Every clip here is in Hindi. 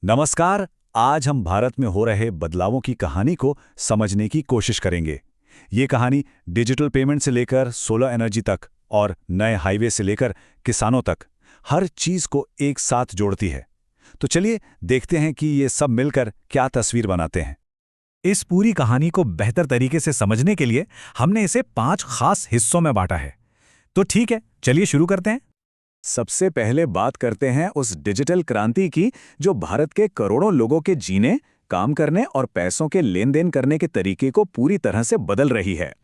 नमस्कार। आज हम भारत में हो रहे बदलावों की कहानी को समझने की कोशिश करेंगे। ये कहानी डिजिटल पेमेंट से लेकर सोलर एनर्जी तक और नए हाईवे से लेकर किसानों तक हर चीज को एक साथ जोड़ती है। तो चलिए देखते हैं कि ये सब मिलकर क्या तस्वीर बनाते हैं। इस पूरी कहानी को बेहतर तरीके से समझने के लिए हमने इसे 5 खास हिस्सों में बांटा है। तो ठीक है, चलिए शुरू करते हैं। सबसे पहले बात करते हैं उस डिजिटल क्रांति की जो भारत के करोड़ों लोगों के जीने, काम करने और पैसों के लेन देन करने के तरीके को पूरी तरह से बदल रही है।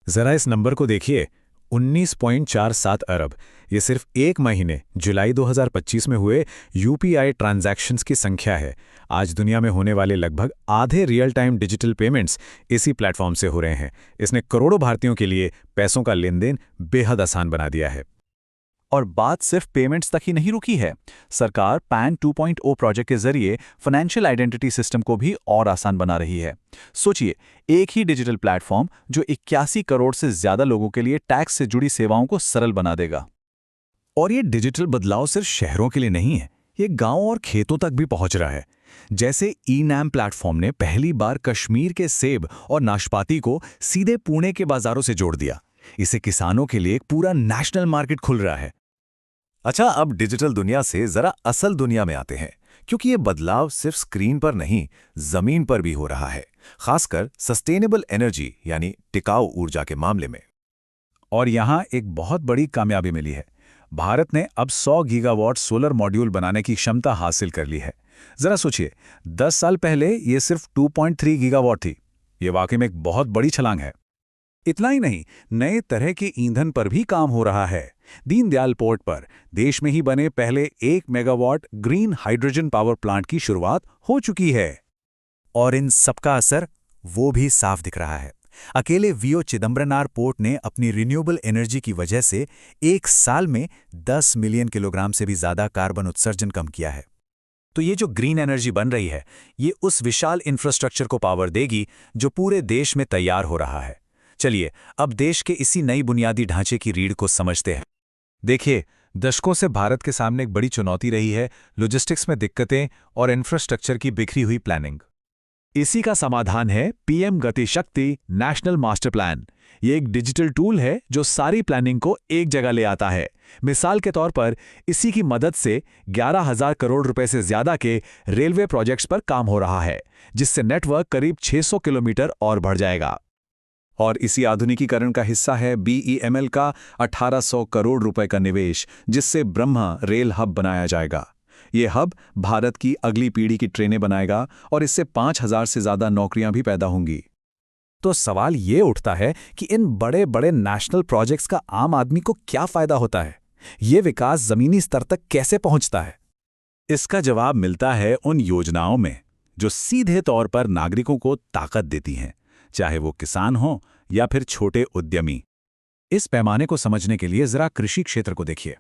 जरा इस नंबर को देखिए, 19.47 अरब। ये सिर्फ एक महीने जुलाई 2025 में हुए यूपीआई ट्रांजैक्शंस की संख्या है। आज दुनिया में होने वाले लगभग आधे रियल टाइम डिजिटल पेमेंट्स इसी प्लेटफॉर्म से हो रहे हैं। इसने करोड़ों भारतीयों के लिए पैसों का लेन देन बेहद आसान बना दिया है। और बात सिर्फ पेमेंट्स तक ही नहीं रुकी है। सरकार पैन 2.0 प्रोजेक्ट के जरिए फाइनेंशियल आइडेंटिटी सिस्टम को भी और आसान बना रही है। सोचिए, एक ही डिजिटल प्लेटफॉर्म जो 81 करोड़ से ज्यादा लोगों के लिए टैक्स से जुड़ी सेवाओं को सरल बना देगा। और ये डिजिटल बदलाव सिर्फ शहरों के लिए नहीं है, ये गांव और खेतों तक भी पहुंच रहा है। जैसे ई-नैम प्लेटफॉर्म ने पहली बार कश्मीर के सेब और नाशपाती को सीधे पुणे के बाजारों से जोड़ दिया। इससे किसानों के लिए एक पूरा नेशनल मार्केट खुल रहा है। अच्छा, अब डिजिटल दुनिया से जरा असल दुनिया में आते हैं, क्योंकि ये बदलाव सिर्फ स्क्रीन पर नहीं, जमीन पर भी हो रहा है, खासकर सस्टेनेबल एनर्जी यानी टिकाऊ ऊर्जा के मामले में। और यहाँ एक बहुत बड़ी कामयाबी मिली है। भारत ने अब 100 गीगावाट सोलर मॉड्यूल बनाने की क्षमता हासिल कर ली है। जरा सोचिए, 10 साल पहले ये सिर्फ 2.3 गीगावाट थी। ये वाकई में एक बहुत बड़ी छलांग है। इतना ही नहीं, नए तरह के ईंधन पर भी काम हो रहा है। दीनदयाल पोर्ट पर देश में ही बने पहले 1 megawatt green hydrogen power plant की शुरुआत हो चुकी है। और इन सबका असर वो भी साफ दिख रहा है। अकेले वीओ चिदम्बरनार पोर्ट ने अपनी रिन्यूएबल एनर्जी की वजह से एक साल में 10 मिलियन किलोग्राम से भी ज्यादा कार्बन उत्सर्जन कम किया है। तो ये जो ग्रीन एनर्जी बन रही है, ये उस विशाल इंफ्रास्ट्रक्चर को पावर देगी जो पूरे देश में तैयार हो रहा है। चलिए अब देश के इसी नई बुनियादी ढांचे की रीढ़ को समझते हैं। देखिए, दशकों से भारत के सामने एक बड़ी चुनौती रही है लॉजिस्टिक्स में दिक्कतें और इंफ्रास्ट्रक्चर की बिखरी हुई प्लानिंग। इसी का समाधान है पीएम गति शक्ति नेशनल मास्टर प्लान। ये एक डिजिटल टूल है जो सारी प्लानिंग को एक जगह ले आता है। मिसाल के तौर पर इसी की मदद से 11,000 करोड़ रुपए से ज्यादा के रेलवे प्रोजेक्ट्स पर काम हो रहा है, जिससे नेटवर्क करीब 600 किलोमीटर और बढ़ जाएगा। और इसी आधुनिकीकरण का हिस्सा है बीईएमएल का 1800 करोड़ रुपए का निवेश, जिससे ब्रह्मा रेल हब बनाया जाएगा। ये हब भारत की अगली पीढ़ी की ट्रेनें बनाएगा और इससे 5,000 से ज्यादा नौकरियां भी पैदा होंगी। तो सवाल ये उठता है कि इन बड़े बड़े नेशनल प्रोजेक्ट्स का आम आदमी को क्या फायदा होता है? ये विकास जमीनी स्तर तक कैसे पहुंचता है? इसका जवाब मिलता है उन योजनाओं में जो सीधे तौर पर नागरिकों को ताकत देती हैं, चाहे वो किसान हो या फिर छोटे उद्यमी। इस पैमाने को समझने के लिए जरा कृषि क्षेत्र को देखिए।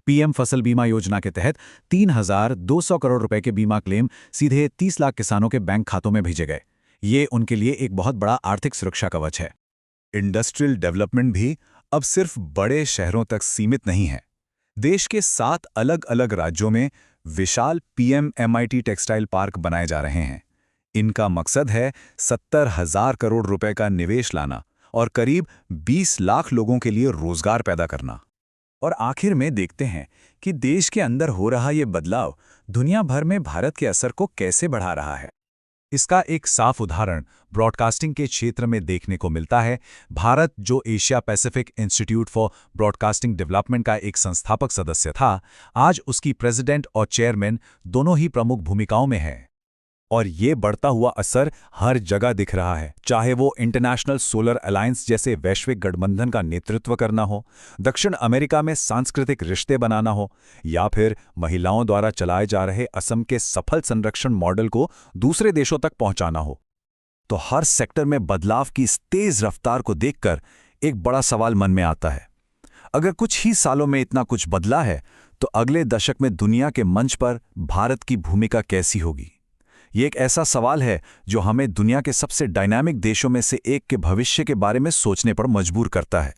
पीएम फसल बीमा योजना के तहत 3,200 करोड़ रुपए के बीमा क्लेम सीधे 30 लाख किसानों के बैंक खातों में भेजे गए। ये उनके लिए एक बहुत बड़ा आर्थिक सुरक्षा कवच है। इंडस्ट्रियल डेवलपमेंट भी अब सिर्फ बड़े शहरों तक सीमित नहीं है। देश के 7 अलग अलग राज्यों में विशाल पीएमएमआईटी टेक्सटाइल पार्क बनाए जा रहे हैं। इनका मकसद है 70,000 करोड़ रुपए का निवेश लाना और करीब 20 लाख लोगों के लिए रोजगार पैदा करना। और आखिर में देखते हैं कि देश के अंदर हो रहा ये बदलाव दुनिया भर में भारत के असर को कैसे बढ़ा रहा है। इसका एक साफ उदाहरण ब्रॉडकास्टिंग के क्षेत्र में देखने को मिलता है। भारत, जो Asia Pacific institute for broadcasting development का एक संस्थापक सदस्य था, आज उसकी प्रेसिडेंट और चेयरमैन दोनों ही प्रमुख भूमिकाओं में है। और ये बढ़ता हुआ असर हर जगह दिख रहा है, चाहे वो इंटरनेशनल सोलर अलायंस जैसे वैश्विक गठबंधन का नेतृत्व करना हो, दक्षिण अमेरिका में सांस्कृतिक रिश्ते बनाना हो, या फिर महिलाओं द्वारा चलाए जा रहे असम के सफल संरक्षण मॉडल को दूसरे देशों तक पहुंचाना हो। तो हर सेक्टर में बदलाव की इस तेज रफ्तार को देखकर एक बड़ा सवाल मन में आता है। अगर कुछ ही सालों में इतना कुछ बदला है, तो अगले दशक में दुनिया के मंच पर भारत की भूमिका कैसी होगी? ये एक ऐसा सवाल है जो हमें दुनिया के सबसे डायनामिक देशों में से एक के भविष्य के बारे में सोचने पर मजबूर करता है।